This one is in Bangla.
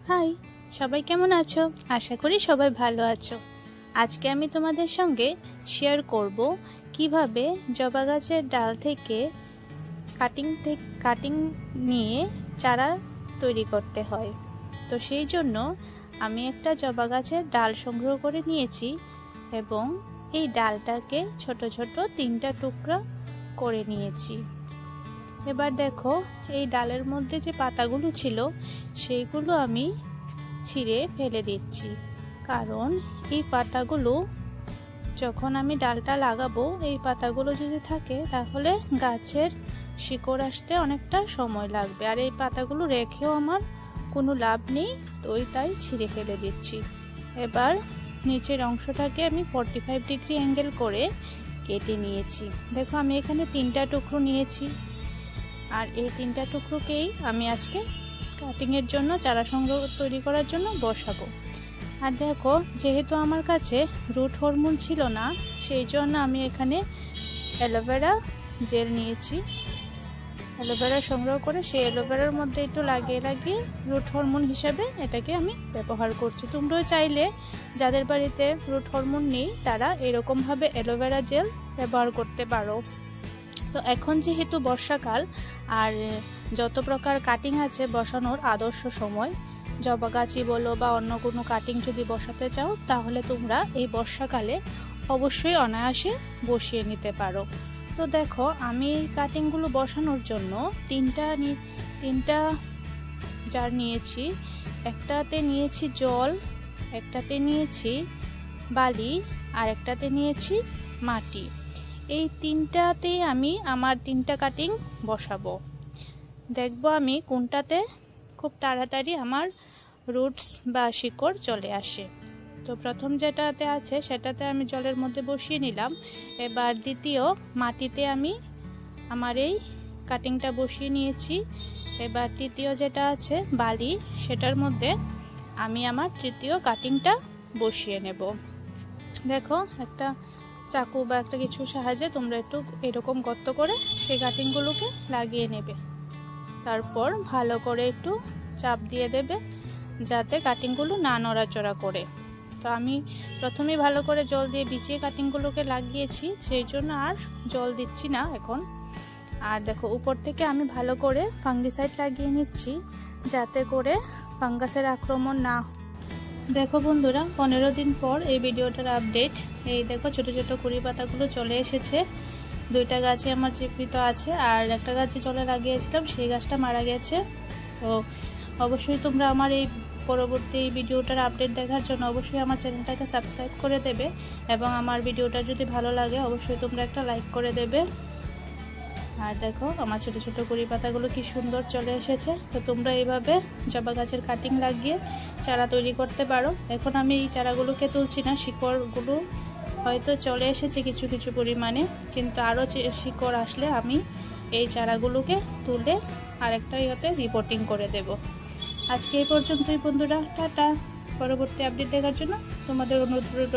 হাই, সবাই কেমন আছো? আশা করি সবাই ভালো আছো। আজকে আমি তোমাদের সঙ্গে শেয়ার করব কিভাবে জবা গাছের ডাল থেকে কাটিং নিয়ে চারা তৈরি করতে হয়। তো সেই জন্য আমি একটা জবা গাছের ডাল সংগ্রহ করে নিয়েছি এবং এই ডালটাকে ছোট ছোট 3টা টুকরা করে নিয়েছি। এবার দেখো, এই ডালের মধ্যে যে পাতাগুলো ছিল সেইগুলো আমি ছিঁড়ে ফেলে দিচ্ছি, কারণ এই পাতাগুলো যখন আমি ডালটা লাগাবো এই পাতাগুলো যদি থাকে তাহলে গাছের শিকড় আসতে অনেকটা সময় লাগবে, আর এই পাতাগুলো রেখেও আমার কোনো লাভ নেই, তো তাই ছিঁড়ে ফেলে দিচ্ছি। এবার নিচের অংশটাকে আমি 45 ডিগ্রি অ্যাঙ্গেল করে কেটে নিয়েছি। দেখো, আমি এখানে 3টা টুকরো নিয়েছি, আর এই 3টা টুকরোকেই আমি আজকে কাটিংয়ের জন্য চারা সংগ্রহ তৈরি করার জন্য বসাবো। আর দেখো, যেহেতু আমার কাছে রুট হরমোন ছিল না, সেই জন্য আমি এখানে অ্যালোভেরা জেল নিয়েছি। অ্যালোভেরা সংগ্রহ করে সেই অ্যালোভেরার মধ্যে একটু লাগিয়ে রুট হরমোন হিসাবে এটাকে আমি ব্যবহার করছি। তোমরাও চাইলে যাদের বাড়িতে রুট হরমোন নেই তারা এরকমভাবে অ্যালোভেরা জেল ব্যবহার করতে পারো। তো এখন যেহেতু বর্ষাকাল, আর যত প্রকার কাটিং আছে বসানোর আদর্শ সময়, জবা গাছই বলো বা অন্য কোনো কাটিং যদি বসাতে চাও তাহলে তোমরা এই বর্ষাকালে অবশ্যই অনায়াসে বসিয়ে নিতে পারো। তো দেখো, আমি এই কাটিংগুলো বসানোর জন্য তিনটা জার নিয়েছি। একটাতে নিয়েছি জল, একটাতে নিয়েছি বালি, আর একটাতে নিয়েছি মাটি। এই 3টাতেই আমি আমার 3টা কাটিং বসাবো। দেখবো আমি কোনটাতে খুব তাড়াতাড়ি আমার রুটস বা শিকড় চলে আসে। তো প্রথম যেটাতে আছে সেটাতে আমি জলের মধ্যে বসিয়ে নিলাম। এবার দ্বিতীয় মাটিতে আমি আমার এই কাটিংটা বসিয়ে নিয়েছি। এবার তৃতীয় যেটা আছে বালি, সেটার মধ্যে আমি আমার তৃতীয় কাটিংটা বসিয়ে নেব। দেখো, একটা চাকু বা একটা কিছু সাহায্যে তোমরা একটু এরকম গর্ত করে সেই কাটিংগুলোকে লাগিয়ে নেবে। তারপর ভালো করে একটু চাপ দিয়ে দেবে যাতে কাটিংগুলো না নড়াচড়া করে। তো আমি প্রথমেই ভালো করে জল দিয়ে বিছিয়ে কাটিংগুলোকে লাগিয়েছি, সেই জন্য আর জল দিচ্ছি না এখন। আর দেখো, উপর থেকে আমি ভালো করে ফাঙ্গিসাইড লাগিয়ে নিচ্ছি যাতে করে ফাঙ্গাসের আক্রমণ না। দেখো বন্ধুরা, 15 দিন পর এই ভিডিওটার আপডেট। এই দেখো, ছোট ছোট কুড়ি পাতাগুলো চলে এসেছে। 2টা গাছে আমার জীবিত আছে, আর একটা গাছে জলে লাগিয়েছিলাম সেই গাছটা মারা গেছে। তো অবশ্যই তোমরা আমার এই পরবর্তী ভিডিওটার আপডেট দেখার জন্য অবশ্যই আমার চ্যানেলটাকে সাবস্ক্রাইব করে দেবে, এবং আমার ভিডিওটা যদি ভালো লাগে অবশ্যই তোমরা একটা লাইক করে দেবে। আর দেখো, আমার ছোট ছোট কুড়ি পাতাগুলো কি সুন্দর চলে এসেছে। তো তোমরা এইভাবে জবা গাছের কাটিং লাগিয়ে চারা তৈরি করতে পারো। এখন আমি এই চারাগুলোকে তুলছি না, শিকড়গুলো হয়তো চলে এসেছে কিছু কিছু পরিমাণে, কিন্তু আরও শিকড় আসলে আমি এই চারাগুলোকে তুলে আরেকটা ইয়েতে রিপোর্টিং করে দেব। আজকে এই পর্যন্তই বন্ধুরা, টাটা। পরবর্তী আপডেট দেখার জন্য তোমাদের অনুরোধ